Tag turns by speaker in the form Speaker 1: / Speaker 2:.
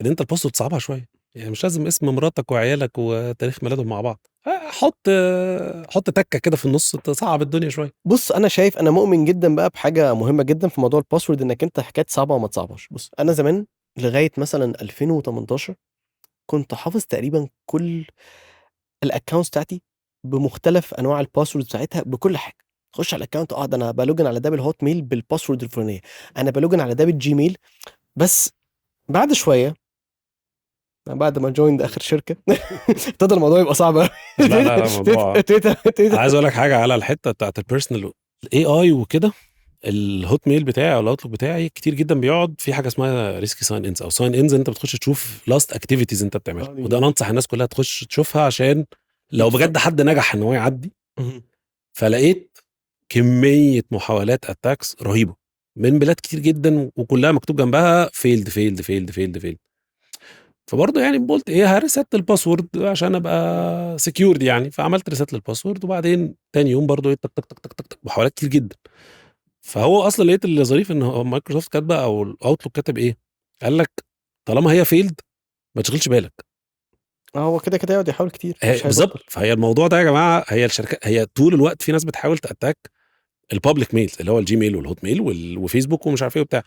Speaker 1: ان انت الباسورد صعبها شويه، يعني مش لازم اسم مراتك وعيالك وتاريخ ميلادهم مع بعض، حط تكه كده في النص تصعب الدنيا شويه.
Speaker 2: بص انا شايف، انا مؤمن جدا بقى بحاجه مهمه جدا في موضوع الباسورد، انك انت حكايه صعبه وما تصعبهاش. بص انا زمان لغايه مثلا 2018 كنت حافظ تقريبا كل الاكونتس بتاعتي بمختلف انواع الباسورد بتاعتها بكل حاجه. خش على الاكونت، ده انا بلوجن على ده بالهوت ميل بالباسورد الفلانيه، انا بلوجن على ده بالجيميل. بس بعد شويه، بعد ما جويند اخر شركه ابتدى الموضوع يبقى صعب قوي.
Speaker 1: لا موضوع. انا عايز اقول لك حاجه على الحته بتاعت البيرسونال الاي اي وكده. الهوت ميل بتاعي او الاوتلوك بتاعي كتير جدا بيقعد في حاجه اسمها ريسكي ساين انز او ساين انز، انت بتخش تشوف لاست اكتيفيتيز انت بتعملها، وده انا انصح الناس كلها تخش تشوفها عشان لو بجد حد نجح ان هو يعدي. فلقيت كميه محاولات اتاكس رهيبه من بلاد كتير جدا وكلها مكتوب جنبها فيلد فيلد فيلد فيلد فيلد. فبرضه يعني قلت ايه، هريست الباسورد عشان ابقى سكيورد يعني، فعملت ريست للباسورد وبعدين تاني يوم برضه ايه، تك تك تك تك تك تك، محاولات كتير جدا. فهو اصلا لقيت اللي ظريف ان هو مايكروسوفت كاتبه او الاوتلوك كاتب ايه، قال لك طالما هي فيلد ما تشغلش بالك.
Speaker 2: هو كده كده يقعد يحاول كتير مش هيبطل.
Speaker 1: بالظبط. فهي الموضوع ده يا جماعه، هي الشركات هي طول الوقت في ناس بتحاول تاتاك البابليك ميل اللي هو الجيميل والهوت ميل وفيسبوك ومش عارف ايه وبتاع.